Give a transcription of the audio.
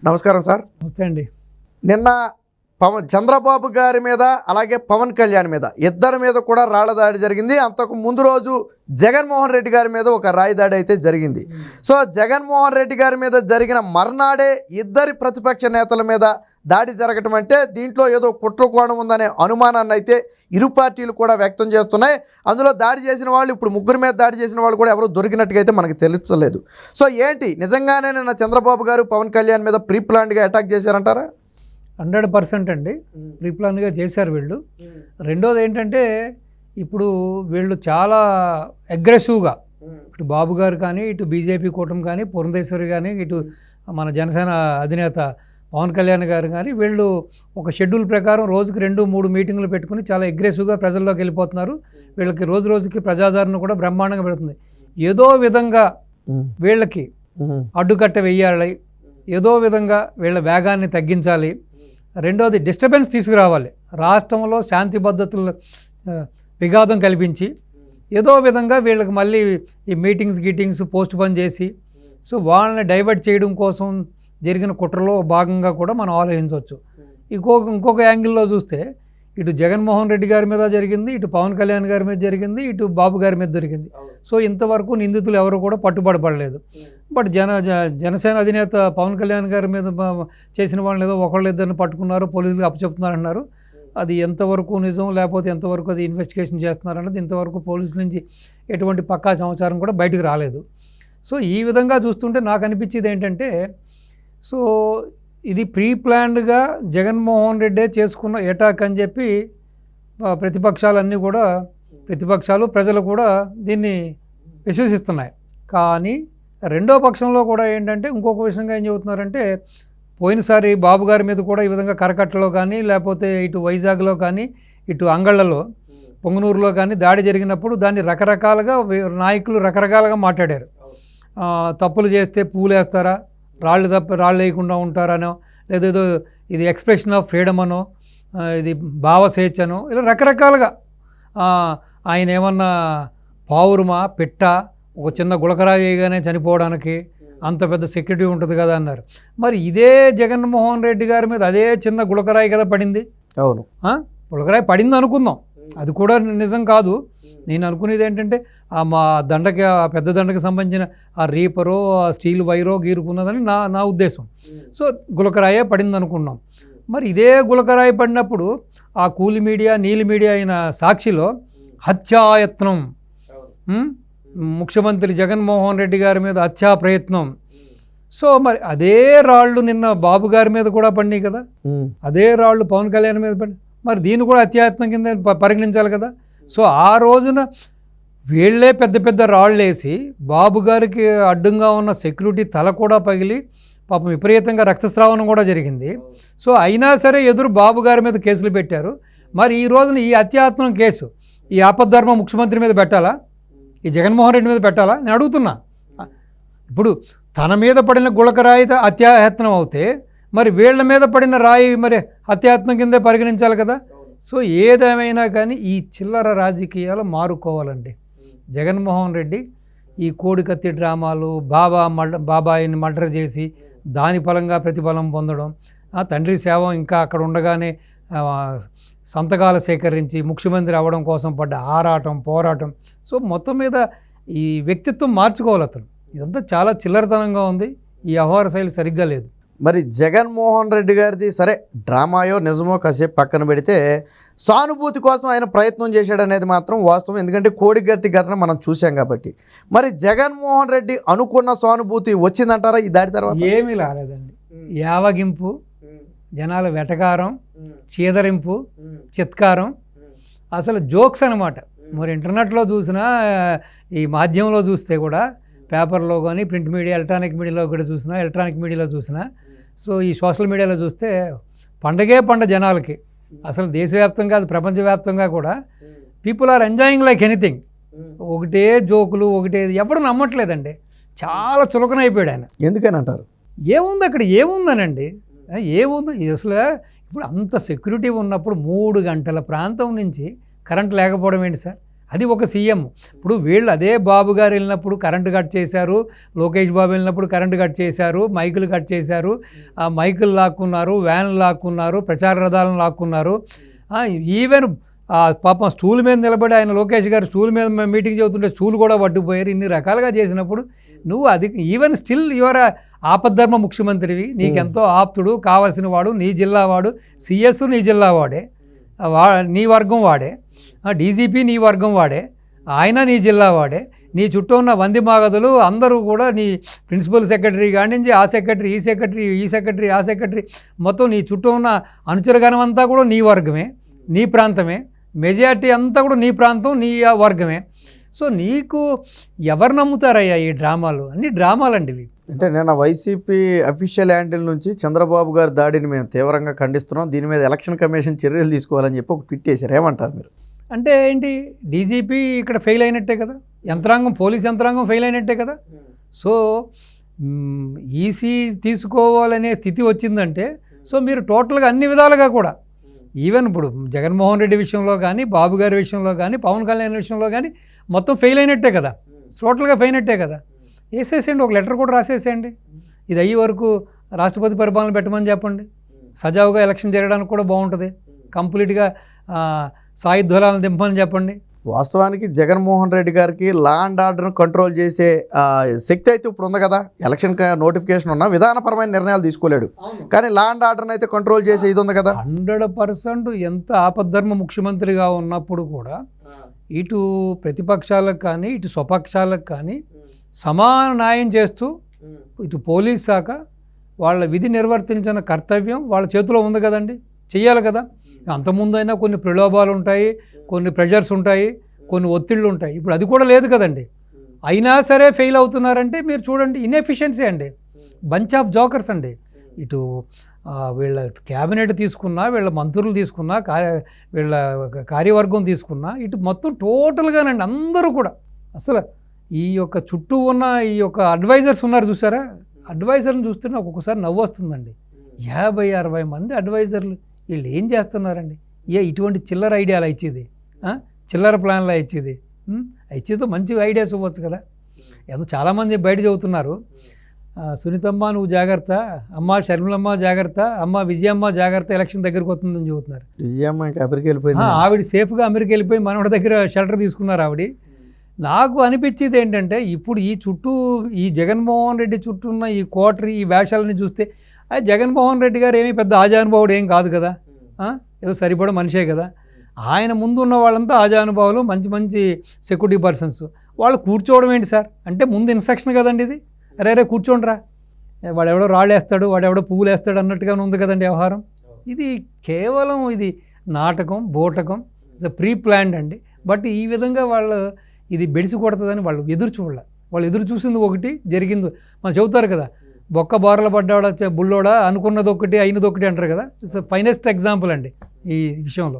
నమస్కారం సార్. నమస్తే అండి. నిన్న చంద్రబాబు గారి మీద అలాగే పవన్ కళ్యాణ్ మీద ఇద్దరి మీద కూడా రాళ్ల దాడి జరిగింది. అంతకు ముందు రోజు జగన్మోహన్ రెడ్డి గారి మీద ఒక రాయి దాడి అయితే జరిగింది. సో జగన్మోహన్ రెడ్డి గారి మీద జరిగిన మర్నాడే ఇద్దరి ప్రతిపక్ష నేతల మీద దాడి జరగటం అంటే దీంట్లో ఏదో కుట్రకోణం ఉందనే అనుమానాన్ని అయితే ఇరు పార్టీలు కూడా వ్యక్తం చేస్తున్నాయి. అందులో దాడి చేసిన వాళ్ళు ఇప్పుడు ముగ్గురు మీద దాడి చేసిన వాళ్ళు కూడా ఎవరు దొరికినట్టుగా అయితే మనకు తెలుస్తలేదు. సో ఏంటి నిజంగానే నిన్న చంద్రబాబు గారు పవన్ కళ్యాణ్ మీద ప్రీ ప్లాన్డ్గా అటాక్ చేశారంటారా? 100% అండి. ప్రీప్లాన్గా చేశారు వీళ్ళు. రెండోది ఏంటంటే ఇప్పుడు వీళ్ళు చాలా అగ్రెసివ్గా ఇటు బాబు గారు కానీ, ఇటు బీజేపీ కూటమి కానీ, పురంధేశ్వరి కానీ, ఇటు మన జనసేన అధినేత పవన్ కళ్యాణ్ గారు కానీ వీళ్ళు ఒక షెడ్యూల్ ప్రకారం రోజుకి 2-3 మీటింగులు పెట్టుకుని చాలా అగ్రెసివ్గా ప్రజల్లోకి వెళ్ళిపోతున్నారు. వీళ్ళకి రోజు రోజుకి ప్రజాదరణ కూడా బ్రహ్మాండంగా పెడుతుంది. ఏదో విధంగా వీళ్ళకి అడ్డుకట్ట వెయ్యాలి, ఏదో విధంగా వీళ్ళ వేగాన్ని తగ్గించాలి. రెండోది డిస్టర్బెన్స్ తీసుకురావాలి, రాష్ట్రంలో శాంతి భద్రతలు విఘాతం కల్పించి ఏదో విధంగా వీళ్ళకి మళ్ళీ ఈ మీటింగ్స్ పోస్ట్ పోన్ చేసి సో వాళ్ళని డైవర్ట్ చేయడం కోసం జరిగిన కుట్రలో భాగంగా కూడా మనం ఆలోచించవచ్చు. ఇంకొక యాంగిల్లో చూస్తే ఇటు జగన్మోహన్ రెడ్డి గారి మీద జరిగింది, ఇటు పవన్ కళ్యాణ్ గారి మీద జరిగింది, ఇటు బాబు గారి మీద జరిగింది. సో ఇంతవరకు నిందితులు ఎవరు కూడా పట్టుబడబడలేదు. బట్ జనసేన అధినేత పవన్ కళ్యాణ్ గారి మీద చేసిన వాళ్ళని ఏదో ఒకళ్ళిద్దరిని పట్టుకున్నారు, పోలీసులు అప్పచెప్తున్నారు అన్నారు. అది ఎంతవరకు నిజం లేకపోతే ఎంతవరకు అది ఇన్వెస్టిగేషన్ చేస్తున్నారన్నది ఇంతవరకు పోలీసుల నుంచి ఎటువంటి పక్కా సమాచారం కూడా బయటకు రాలేదు. సో ఈ విధంగా చూస్తుంటే నాకు అనిపించేది ఏంటంటే సో ఇది ప్రీ ప్లాన్డ్గా జగన్మోహన్ రెడ్డే చేసుకున్న అటాక్ అని చెప్పి ప్రతిపక్షాలన్నీ కూడా ప్రజలు కూడా దీన్ని విశ్వసిస్తున్నాయి. కానీ రెండో పక్షంలో కూడా ఏంటంటే ఇంకొక విషయంగా ఏం చెబుతున్నారంటే పోయినసారి బాబు గారి మీద కూడా ఈ విధంగా కరకట్టలో కానీ లేకపోతే ఇటు వైజాగ్లో కానీ ఇటు అంగళ్ళలో పొంగనూరులో కానీ దాడి జరిగినప్పుడు దాన్ని రకరకాలుగా నాయకులు రకరకాలుగా మాట్లాడారు. తప్పులు చేస్తే పూలేస్తారా, రాళ్ళు వేయకుండా ఉంటారనో, లేదేదో ఇది ఎక్స్ప్రెషన్ ఆఫ్ ఫ్రీడమ్ అనో, ఇది భావస్వేచ్ఛనో, ఇలా రకరకాలుగా ఆయన ఏమన్నా పావురుమా పెట్ట ఒక చిన్న గులకరాయి వేయగానే చనిపోవడానికి అంత పెద్ద సెక్యూరిటీ ఉంటుంది కదా అన్నారు. మరి ఇదే జగన్మోహన్ రెడ్డి గారి మీద అదే చిన్న గులకరాయి కదా పడింది. అవును, గులకరాయి పడింది అనుకుందాం, అది కూడా నిజం కాదు. నేను అనుకునేది ఏంటంటే మా దండకి పెద్ద దండకి సంబంధించిన ఆ రీపరో ఆ స్టీల్ వైరో గీరుకున్నదని నా ఉద్దేశం. సో గులకరాయే పడింది అనుకున్నాం. మరి ఇదే గులకరాయి పడినప్పుడు ఆ కూలి మీడియా నీలి మీడియా అయిన సాక్షిలో హత్యాయత్నం, ముఖ్యమంత్రి జగన్మోహన్ రెడ్డి గారి మీద హత్యా ప్రయత్నం. సో మరి అదే రాళ్ళు నిన్న బాబు గారి మీద కూడా పడినాయి కదా, అదే రాళ్ళు పవన్ కళ్యాణ్ మీద పడి, మరి దీన్ని కూడా హత్యాయత్నం కింద పరిగణించాలి కదా. సో ఆ రోజున వీళ్ళే పెద్ద రాళ్ళు వేసి బాబు గారికి అడ్డంగా ఉన్న సెక్యూరిటీ తల కూడా పగిలి పాపం విపరీతంగా రక్తస్రావణం కూడా జరిగింది. సో అయినా సరే ఎదురు బాబు గారి మీద కేసులు పెట్టారు. మరి ఈ రోజున ఈ హత్యాయత్నం కేసు ఈ ఆపద్ధర్మ ముఖ్యమంత్రి మీద పెట్టాలా, ఈ జగన్మోహన్ రెడ్డి మీద పెట్టాలా నేను అడుగుతున్నా. ఇప్పుడు తన మీద పడిన గుళకరాయి హత్యాయత్నం అవుతే మరి వీళ్ళ మీద పడిన రాయి మరి హత్యాయత్నం కిందే పరిగణించాలి కదా. సో ఏదేమైనా కానీ ఈ చిల్లర రాజకీయాలు మారుకోవాలండి. జగన్మోహన్ రెడ్డి ఈ కోడికత్తి డ్రామాలు, బాబాయిని మర్డర్ చేసి దాని ఫలంగా ప్రతిఫలం పొందడం, తండ్రి సేవ ఇంకా అక్కడ ఉండగానే సంతకాలు సేకరించి ముఖ్యమంత్రి అవ్వడం కోసం పడ్డ ఆరాటం పోరాటం. సో మొత్తం మీద ఈ వ్యక్తిత్వం మార్చుకోవాలి అతను. ఇదంతా చాలా చిల్లరతనంగా ఉంది, ఈ వ్యవహార శైలి సరిగ్గా లేదు. మరి జగన్మోహన్ రెడ్డి గారిది సరే డ్రామాయో నిజమో కాసేపు పక్కన పెడితే సానుభూతి కోసం ఆయన ప్రయత్నం చేశాడనేది మాత్రం వాస్తవం. ఎందుకంటే కోడిగట్టి ఘటన మనం చూసాం కాబట్టి. మరి జగన్మోహన్ రెడ్డి అనుకున్న సానుభూతి వచ్చిందంటారా ఈ దాడి తర్వాత? ఏమీ రాలేదండి. యావగింపు, జనాల వెటకారం, చీదరింపు, చిత్కారం, అసలు జోక్స్ అనమాట. మరి ఇంటర్నెట్లో చూసినా ఈ మాధ్యమంలో చూస్తే కూడా, పేపర్లో కానీ ప్రింట్ మీడియా ఎలక్ట్రానిక్ మీడియాలో చూసినా సో ఈ సోషల్ మీడియాలో చూస్తే పండగే జనాలకి. అసలు దేశవ్యాప్తంగా అది ప్రపంచవ్యాప్తంగా కూడా people are enjoying like anything. ఒకటే జోకులు, ఒకటే, ఎవడు నమ్మట్లేదండి. చాలా చులకనైపోయాడు ఆయన. ఎందుకని అంటారు? ఏముంది అక్కడ, ఏముందనండి, ఏముంది అసలు. ఇప్పుడు అంత సెక్యూరిటీ ఉన్నప్పుడు 3 గంటల ప్రాంతం నుంచి కరెంట్ లేకపోవడం ఏంటి సార్? అది ఒక సీఎం. ఇప్పుడు వీళ్ళు అదే బాబు గారు వెళ్ళినప్పుడు కరెంటు కట్ చేశారు, లోకేష్ బాబు వెళ్ళినప్పుడు కరెంటు కట్ చేశారు, మైకులు కట్ చేశారు, ఆ మైకులు లాక్కున్నారు, వ్యాన్లు లాక్కున్నారు, ప్రచార రథాలను లాక్కున్నారు. ఈవెన్ పాపం స్టూల్ మీద నిలబడి ఆయన లోకేష్ గారు స్టూల్ మీద మీటింగ్ చెబుతుంటే స్టూల్ కూడా పట్టుకుపోయారు. ఇన్ని రకాలుగా చేసినప్పుడు నువ్వు అది ఈవెన్ స్టిల్ యువర్ ఆపద్ధర్మ ముఖ్యమంత్రివి, నీకెంతో ఆప్తుడు కావాల్సిన వాడు, నీ జిల్లా వాడు, సిఎస్ నీ జిల్లా వాడే, నీ వర్గం వాడే, డీజీపీ నీ వర్గం వాడే, ఆయన నీ జిల్లా వాడే, నీ చుట్టూ ఉన్న వంది మాగదులు అందరూ కూడా నీ ప్రిన్సిపల్ సెక్రటరీ కాడి నుంచి ఆ సెక్రటరీ ఈ సెక్రటరీ ఈ సెక్రటరీ ఆ సెక్రటరీ మొత్తం నీ చుట్టూ ఉన్న అనుచరగణం అంతా కూడా నీ వర్గమే, నీ ప్రాంతమే, మెజారిటీ అంతా కూడా నీ ప్రాంతం నీ వర్గమే. సో నీకు ఎవరు నమ్ముతారయ్యా ఈ డ్రామాలు? అన్ని డ్రామాలండి ఇవి. అంటే నేను వైసీపీ అఫీషియల్ హ్యాండిల్ నుంచి చంద్రబాబు గారి దాడిని మేము తీవ్రంగా ఖండిస్తున్నాం, దీని మీద ఎలక్షన్ కమిషన్ చర్యలు తీసుకోవాలని చెప్పి ఒక ట్వీట్ చేశారు. ఏమంటారు మీరు? అంటే ఏంటి, డీజీపీ ఇక్కడ ఫెయిల్ అయినట్టే కదా, యంత్రాంగం పోలీస్ యంత్రాంగం ఫెయిల్ అయినట్టే కదా. సో ఈసీ తీసుకోవాలనే స్థితి వచ్చిందంటే సో మీరు టోటల్గా అన్ని విధాలుగా కూడా ఈవెన్ ఇప్పుడు జగన్మోహన్ రెడ్డి విషయంలో కానీ, బాబు గారి విషయంలో కానీ, పవన్ కళ్యాణ్ విషయంలో కానీ మొత్తం ఫెయిల్ అయినట్టే కదా, టోటల్గా ఫెయిల్ అయినట్టే కదా. వేసేసేయండి, ఒక లెటర్ కూడా రాసేసేయండి, ఇది అయ్యే వరకు రాష్ట్రపతి పరిపాలన పెట్టమని చెప్పండి, సజావుగా ఎలక్షన్ జరగడానికి కూడా బాగుంటుంది, కంప్లీట్గా సాయుధ్వలాలను దింపని చెప్పండి. వాస్తవానికి జగన్మోహన్ రెడ్డి గారికి లా అండ్ ఆర్డర్ను కంట్రోల్ చేసే శక్తి అయితే ఇప్పుడు ఉంది కదా. ఎలక్షన్ నోటిఫికేషన్ ఉన్నా విధానపరమైన నిర్ణయాలు తీసుకోలేడు, కానీ లా అండ్ ఆర్డర్ని అయితే కంట్రోల్ చేసే ఇది ఉంది కదా. 100% ఎంత ఆపద్ధర్మ ముఖ్యమంత్రిగా ఉన్నప్పుడు కూడా ఇటు ప్రతిపక్షాలకు కానీ ఇటు స్వపక్షాలకు కానీ సమాన న్యాయం చేస్తూ ఇటు పోలీస్ శాఖ వాళ్ళ విధి నిర్వర్తించిన కర్తవ్యం వాళ్ళ చేతిలో ఉంది కదండి, చెయ్యాలి కదా. అంతకుముందైనా కొన్ని ప్రలోభాలు ఉంటాయి, కొన్ని ప్రెషర్స్ ఉంటాయి, కొన్ని ఒత్తిళ్ళు ఉంటాయి, ఇప్పుడు అది కూడా లేదు కదండి. అయినా సరే ఫెయిల్ అవుతున్నారంటే మీరు చూడండి, ఇన్ఎఫిషియన్సీ అండి, బంచ్ ఆఫ్ జోకర్స్ అండి. ఇటు వీళ్ళ క్యాబినెట్ తీసుకున్నా, వీళ్ళ మంత్రులు తీసుకున్నా, వీళ్ళ కార్యవర్గం తీసుకున్నా, ఇటు మొత్తం టోటల్గానండి అందరూ కూడా అసలు ఈ యొక్క చుట్టూ ఉన్న ఈ యొక్క అడ్వైజర్స్ ఉన్నారు చూసారా, అడ్వైజర్ని చూస్తుంటే ఒక్కొక్కసారి నవ్వు వస్తుందండి. 50-60 మంది అడ్వైజర్లు, వీళ్ళు ఏం చేస్తున్నారండి? ఇటువంటి చిల్లర ఐడియాలు ఇచ్చేది, చిల్లర ప్లాన్లు ఇచ్చేది, ఇచ్చేదో మంచి ఐడియాస్ ఇవ్వచ్చు కదా. ఏదో చాలామంది బయట చెబుతున్నారు, సునీతమ్మ నువ్వు జాగ్రత్త, అమ్మ షర్మిలమ్మ జాగ్రత్త, అమ్మ విజయమ్మ జాగ్రత్త, ఎలక్షన్ దగ్గరకు వస్తుందని చెబుతున్నారు. విజయమ్మ అమెరికా వెళ్ళిపోయింది, ఆవిడ సేఫ్గా అమెరికా వెళ్ళిపోయి మనవాడి దగ్గర షెల్టర్ తీసుకున్నారు ఆవిడ. నాకు అనిపించేది ఏంటంటే ఇప్పుడు ఈ చుట్టూ ఈ జగన్మోహన్ రెడ్డి చుట్టూ ఉన్న ఈ కోటరీ ఈ వేషాలని చూస్తే జగన్మోహన్ రెడ్డి గారు ఏమీ పెద్ద ఆజానుభావుడు ఏం కాదు కదా, ఏదో సరిపడ మనిషే కదా. ఆయన ముందు ఉన్న వాళ్ళంతా ఆజానుభావులు, మంచి మంచి సెక్యూరిటీ పర్సన్స్, వాళ్ళు కూర్చోవడం ఏంటి సార్ అంటే ముందు ఇన్స్ట్రక్షన్ కదండి ఇది, అరే కూర్చోండిరా, వాడెవడో రాళ్ళు వేస్తాడు, వాడెవడో పువ్వులు వేస్తాడు అన్నట్టుగానే ఉంది కదండి వ్యవహారం. ఇది కేవలం ఇది నాటకం, బోటకం, ఇట్స్ ప్రీ ప్లాన్డ్ అండి. బట్ ఈ విధంగా వాళ్ళు ఇది బెడిసి కొడుతుందని వాళ్ళు ఎదురు చూసింది ఒకటి, జరిగింది మనం చెబుతారు కదా, బొక్క బోరల పడ్డాడా బుల్లోడా, అనుకున్నది ఒకటి అయినది ఒకటి అంటారు కదా. ఇట్స్ ఫైనెస్ట్ ఎగ్జాంపుల్ అండి ఈ విషయంలో.